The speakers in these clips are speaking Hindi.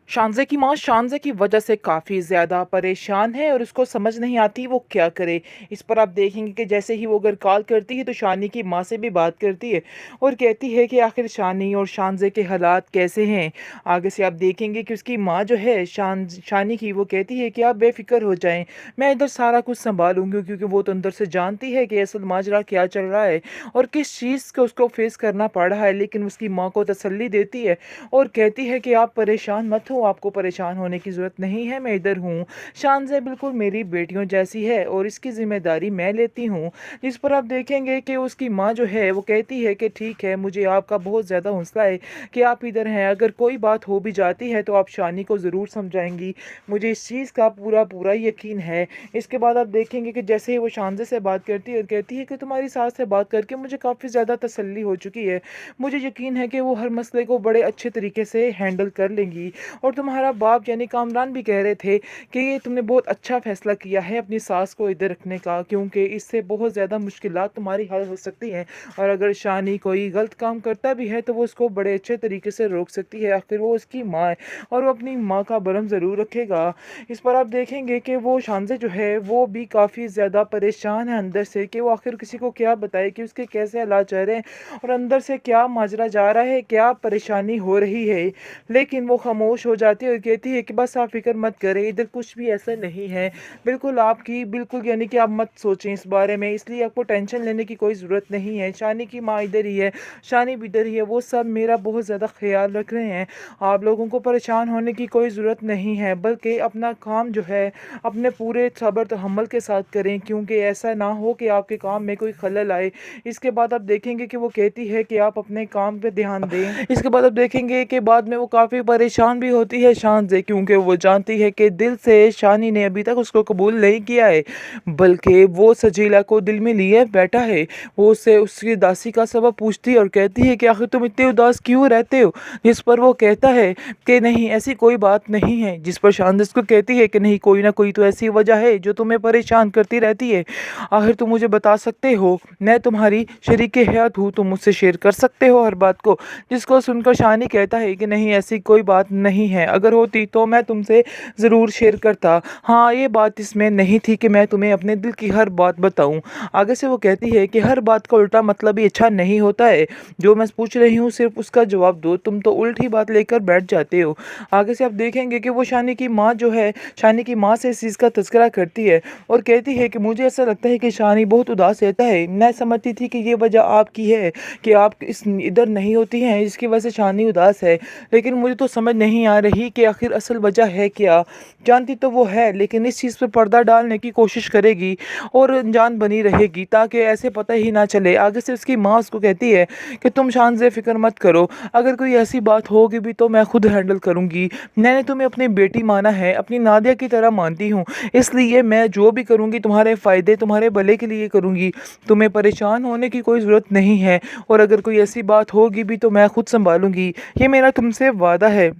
शानज़े की माँ शानज़े की वजह से काफ़ी ज़्यादा परेशान है और उसको समझ नहीं आती वो क्या करे। इस पर आप देखेंगे कि जैसे ही वो अगर कॉल करती है तो शानी की माँ से भी बात करती है और कहती है कि आखिर शानी और शानज़े के हालात कैसे हैं। आगे से आप देखेंगे कि उसकी माँ जो है शानी की, वो कहती है कि आप बेफ़िक्र हो जाएँ, मैं इधर सारा कुछ सँभालूँगी, क्योंकि वो तो अंदर से जानती है कि असल माजरा क्या चल रहा है और किस चीज़ को उसको फ़ेस करना पड़ रहा है। लेकिन उसकी माँ को तसल्ली देती है और कहती है कि आप परेशान मत हो, आपको परेशान होने की ज़रूरत नहीं है, मैं इधर हूँ। शानज़ै बिल्कुल मेरी बेटियों जैसी है और इसकी ज़िम्मेदारी मैं लेती हूँ। इस पर आप देखेंगे कि उसकी माँ जो है वो कहती है कि ठीक है, मुझे आपका बहुत ज़्यादा हौसला है कि आप इधर हैं, अगर कोई बात हो भी जाती है तो आप शानी को ज़रूर समझाएँगी, मुझे इस चीज़ का पूरा यकीन है। इसके बाद आप देखेंगे कि जैसे ही वो शानज़ै से बात करती है और कहती है कि तुम्हारी सास से बात करके मुझे काफ़ी ज़्यादा तसल्ली हो चुकी है। मुझे यकीन है कि वो हर मसले को बड़े अच्छे तरीके से हैंडल कर लेंगी। और तुम्हारा बाप यानी कामरान भी कह रहे थे कि ये तुमने बहुत अच्छा फ़ैसला किया है अपनी सास को इधर रखने का, क्योंकि इससे बहुत ज़्यादा मुश्किलात तुम्हारी हल हो सकती हैं और अगर शानी कोई गलत काम करता भी है तो वो उसको बड़े अच्छे तरीके से रोक सकती है। आखिर वो उसकी माँ है और वो अपनी माँ का भरम ज़रूर रखेगा। इस पर आप देखेंगे कि वो शानज़े जो है वो भी काफ़ी ज़्यादा परेशान है अंदर से कि वो आखिर किसी को क्या बताए कि उसके कैसे हालात चल रहे हैं और अंदर से क्या माजरा जा रहा है, क्या परेशानी हो रही है। लेकिन वो खामोश हो जाती है और कहती है कि बस आप फ़िक्र मत करें, इधर कुछ भी ऐसा नहीं है। बिल्कुल आपकी बिल्कुल यानी कि आप मत सोचें इस बारे में, इसलिए आपको टेंशन लेने की कोई ज़रूरत नहीं है। शानी की माँ इधर ही है, शानी भी इधर ही है, वो सब मेरा बहुत ज़्यादा ख़्याल रख रहे हैं। आप लोगों को परेशान होने की कोई ज़रूरत नहीं है, बल्कि अपना काम जो है अपने पूरे सब्र तहम्मुल के साथ करें, क्योंकि ऐसा ना हो कि आपके काम में कोई खलल आए। इसके बाद आप देखेंगे कि वो कहती है कि आप अपने काम पे ध्यान दें। इसके बाद आप देखेंगे कि बाद में वो काफ़ी परेशान भी होती है शान से, क्योंकि वो जानती है कि दिल से शानी ने अभी तक उसको कबूल नहीं किया है, बल्कि वो सजीला को दिल में लिए बैठा है। वो उससे उसकी उदासी का सबब पूछती है और कहती है कि आखिर तुम इतने उदास क्यों रहते हो। जिस पर वो कहता है कि नहीं, ऐसी कोई बात नहीं है। जिस पर शान उसको कहती है कि नहीं, कोई ना कोई तो ऐसी वजह है जो तुम्हें परेशान करती रहती है। आखिर तुम मुझे बता सकते हो, मैं तुम्हारी शरीक हयात हूँ, तुम मुझसे शेयर कर सकते हो हर बात को। जिसको सुनकर शानी कहता है कि नहीं, ऐसी कोई बात नहीं है, अगर होती तो मैं तुमसे ज़रूर शेयर करता। हाँ, ये बात इसमें नहीं थी कि मैं तुम्हें अपने दिल की हर बात बताऊं। आगे से वो कहती है कि हर बात का उल्टा मतलब ही अच्छा नहीं होता है, जो मैं पूछ रही हूँ सिर्फ उसका जवाब दो, तुम तो उल्टी बात लेकर बैठ जाते हो। आगे से आप देखेंगे कि वो शानी की माँ जो है, शानी की माँ से इस चीज़ का तज़किरा करती है और कहती है कि मुझे ऐसा लगता है कि शानी बहुत उदास रहता है, मैं समझती थी कि ये वजह आपकी है कि आप इस इधर नहीं होती हैं, इसकी वजह से शानी उदास है, लेकिन मुझे तो समझ नहीं आ रही कि आखिर असल वजह है क्या। जानती तो वो है, लेकिन इस चीज़ पर पर्दा डालने की कोशिश करेगी और अनजान बनी रहेगी ताकि ऐसे पता ही ना चले। आगे से उसकी माँ उसको कहती है कि तुम शान से फ़िक्र मत करो, अगर कोई ऐसी बात होगी भी तो मैं खुद हैंडल करूँगी। मैंने तुम्हें अपनी बेटी माना है, अपनी नादिया की तरह मानती हूँ, इसलिए मैं जो भी करूँगी तुम्हारे फ़ायदे, तुम्हारे भले के लिए करूँगी। तुम्हें परेशान होने की कोई ज़रूरत नहीं है और अगर कोई ऐसी बात होगी भी तो मैं खुद सँभालूँगी, ये मेरा तुमसे वादा है।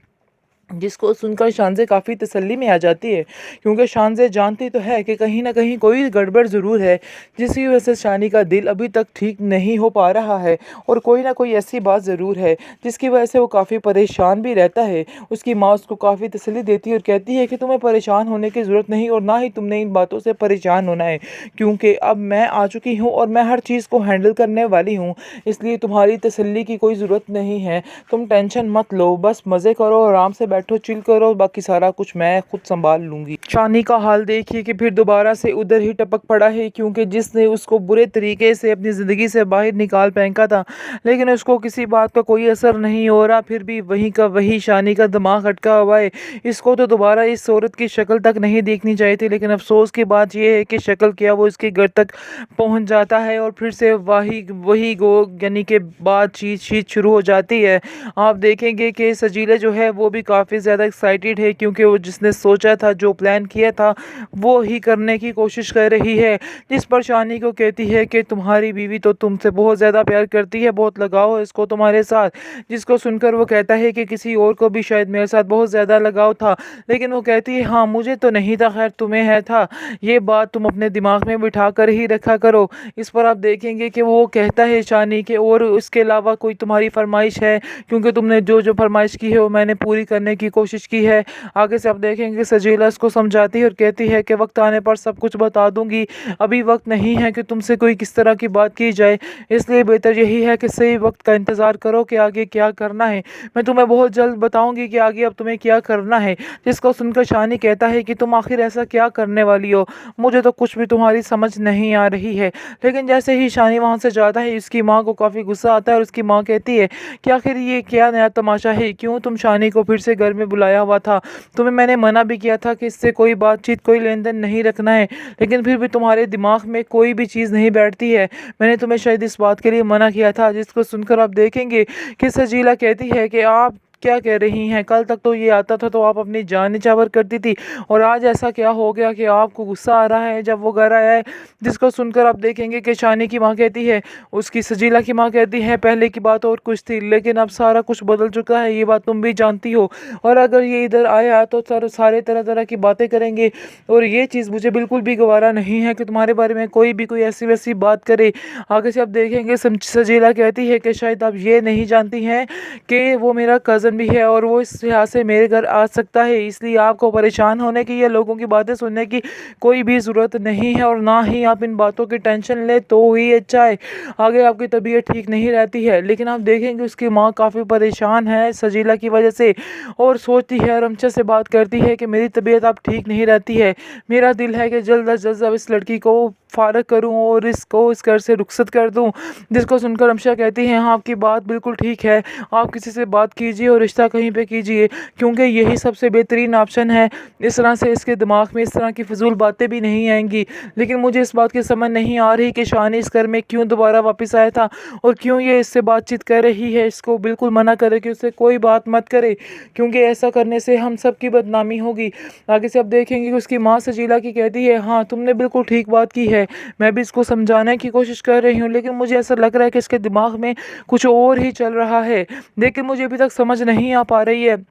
जिसको सुनकर शानज़े काफ़ी तसल्ली में आ जाती है, क्योंकि शानज़े जानती तो है कि कहीं न कहीं कोई गड़बड़ ज़रूर है, जिसकी वजह से शानी का दिल अभी तक ठीक नहीं हो पा रहा है और कोई ना कोई ऐसी बात ज़रूर है, जिसकी वजह से वो काफ़ी परेशान भी रहता है। उसकी माँ उसको काफ़ी तसल्ली देती है और कहती है कि तुम्हें परेशान होने की ज़रूरत नहीं और ना ही तुमने इन बातों से परेशान होना है, क्योंकि अब मैं आ चुकी हूँ और मैं हर चीज़ को हैंडल करने वाली हूँ, इसलिए तुम्हारी तसल्ली की कोई ज़रूरत नहीं है। तुम टेंशन मत लो, बस मज़े करो, आराम से बैठो, चिल करो, बाकी सारा कुछ मैं खुद संभाल लूँगी। शानी का हाल देखिए कि फिर दोबारा से उधर ही टपक पड़ा है, क्योंकि जिसने उसको बुरे तरीके से अपनी ज़िंदगी से बाहर निकाल फेंका था, लेकिन उसको किसी बात का कोई असर नहीं हो रहा, फिर भी वहीं का वही शानी का दिमाग अटका हुआ है। इसको तो दोबारा इस औरत की शक्ल तक नहीं देखनी चाहिए थी, लेकिन अफसोस की बात यह है कि शक्ल क्या, वो इसके घर तक पहुंच जाता है और फिर से वही वही गो यानी कि बातचीत शीत शुरू हो जाती है। आप देखेंगे कि सजीला जो है वो भी काफ़ी ज़्यादा एक्साइटेड है, क्योंकि वो जिसने सोचा था, जो प्लान किया था, वो ही करने की कोशिश कर रही है। जिस पर शानी को कहती है कि तुम्हारी बीवी तो तुमसे बहुत ज़्यादा प्यार करती है, बहुत लगाव है इसको तुम्हारे साथ। जिसको सुनकर वो कहता है कि किसी और को भी शायद मेरे साथ बहुत ज़्यादा लगाव था, लेकिन वो कहती है हाँ, मुझे तो नहीं था, खैर तुम्हें है था, ये बात तुम अपने दिमाग में बिठा कर ही रखा करो। इस पर आप देखेंगे कि वो कहता है शानी के और इसके अलावा कोई तुम्हारी फरमाइश है, क्योंकि तुमने जो जो फरमाइश की है वो मैंने पूरी करने समझाने की कोशिश की है। आगे से आप देखेंगे कि सजीला उसको समझाती है और कहती है कि वक्त आने पर सब कुछ बता दूंगी, अभी वक्त नहीं है कि तुमसे कोई किस तरह की बात की जाए, इसलिए बेहतर यही है कि सही वक्त का इंतज़ार करो कि आगे क्या करना है। मैं तुम्हें बहुत जल्द बताऊंगी कि आगे अब तुम्हें क्या करना है। जिसको सुनकर शानी कहता है कि तुम आखिर ऐसा क्या करने वाली हो, मुझे तो कुछ भी तुम्हारी समझ नहीं आ रही है। लेकिन जैसे ही शानी वहाँ से जाता है, इसकी माँ को काफ़ी गुस्सा आता है और उसकी माँ कहती है कि आखिर ये क्या नया तमाशा है, क्यों तुम शानी को फिर से घर में बुलाया हुआ था, तुम्हें मैंने मना भी किया था कि इससे कोई बातचीत कोई लेन देन नहीं रखना है, लेकिन फिर भी तुम्हारे दिमाग में कोई भी चीज़ नहीं बैठती है, मैंने तुम्हें शायद इस बात के लिए मना किया था। जिसको सुनकर आप देखेंगे कि सजीला कहती है कि आप क्या कह रही हैं, कल तक तो ये आता था तो आप अपनी जान निछावर करती थी, और आज ऐसा क्या हो गया कि आपको गुस्सा आ रहा है जब वो घर आया है। जिसको सुनकर आप देखेंगे कि शानी की माँ कहती है, उसकी सजीला की माँ कहती है, पहले की बात और कुछ थी लेकिन अब सारा कुछ बदल चुका है, ये बात तुम भी जानती हो, और अगर ये इधर आया तो सारे तरह तरह की बातें करेंगे, और ये चीज़ मुझे बिल्कुल भी गवारा नहीं है कि तुम्हारे बारे में कोई भी कोई ऐसी वैसी बात करे। आगे से आप देखेंगे सजीला कहती है कि शायद आप ये नहीं जानती हैं कि वो मेरा कज़न भी है और वो इस लिहाज से मेरे घर आ सकता है, इसलिए आपको परेशान होने की या लोगों की बातें सुनने की कोई भी ज़रूरत नहीं है, और ना ही आप इन बातों की टेंशन ले तो ही अच्छा है। आगे आपकी तबीयत ठीक नहीं रहती है, लेकिन आप देखेंगे उसकी माँ काफ़ी परेशान है सजीला की वजह से, और सोचती है रमचा से बात करती है कि मेरी तबीयत अब ठीक नहीं रहती है, मेरा दिल है कि जल्द अज जल्द अब इस लड़की को फारग करूं और इसको इस घर से रुखसत कर दूं। जिसको सुनकर रमशा कहती है, हाँ आपकी बात बिल्कुल ठीक है, आप किसी से बात कीजिए और रिश्ता कहीं पे कीजिए, क्योंकि यही सबसे बेहतरीन ऑप्शन है। इस तरह से इसके दिमाग में इस तरह की फिजूल बातें भी नहीं आएंगी। लेकिन मुझे इस बात की समझ नहीं आ रही कि शानी इस घर में क्यों दोबारा वापस आया था और क्यों ये इससे बातचीत कर रही है। इसको बिल्कुल मना करे कि उससे कोई बात मत करे, क्योंकि ऐसा करने से हम सब की बदनामी होगी। आगे से आप देखेंगे कि उसकी माँ सजीला की कहती है, हाँ तुमने बिल्कुल ठीक बात की है, मैं भी इसको समझाने की कोशिश कर रही हूँ, लेकिन मुझे ऐसा लग रहा है कि इसके दिमाग में कुछ और ही चल रहा है, लेकिन मुझे अभी तक समझ नहीं आ पा रही है।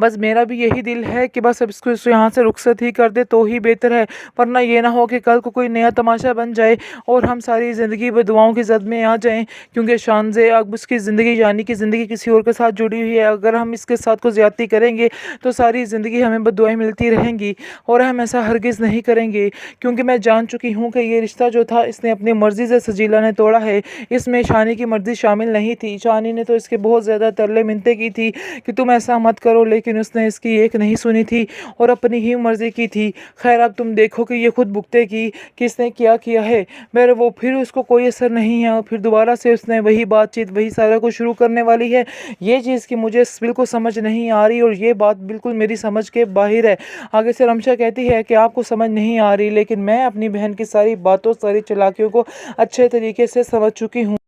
बस मेरा भी यही दिल है कि बस अब इसको यहाँ से रुखसत ही कर दे तो ही बेहतर है, वरना ये ना हो कि कल को कोई नया तमाशा बन जाए और हम सारी ज़िंदगी बदुआओं की जद में आ जाएं, क्योंकि शानज़े अब उसकी ज़िंदगी यानी कि ज़िंदगी किसी और के साथ जुड़ी हुई है। अगर हम इसके साथ को ज़्यादती करेंगे तो सारी ज़िंदगी हमें बदुआएं मिलती रहेंगी, और हम ऐसा हरगिज़ नहीं करेंगे, क्योंकि मैं जान चुकी हूँ कि ये रिश्ता जो था इसने अपनी मर्ज़ी से सजीला ने तोड़ा है, इसमें शानी की मर्ज़ी शामिल नहीं थी। शानी ने तो इसके बहुत ज़्यादा तरले मिन्नतें की थी कि तुम ऐसा मत करो, लेकिन उसने इसकी एक नहीं सुनी थी और अपनी ही मर्जी की थी। खैर अब तुम देखो कि ये खुद भुगतेगी कि इसने क्या किया है, मेरे वो फिर उसको कोई असर नहीं है और फिर दोबारा से उसने वही बातचीत वही सारा कुछ शुरू करने वाली है। ये चीज़ की मुझे बिल्कुल समझ नहीं आ रही और ये बात बिल्कुल मेरी समझ के बाहर है। आगे से रमशा कहती है कि आपको समझ नहीं आ रही, लेकिन मैं अपनी बहन की सारी बातों सारी चालाकियों को अच्छे तरीके से समझ चुकी हूँ।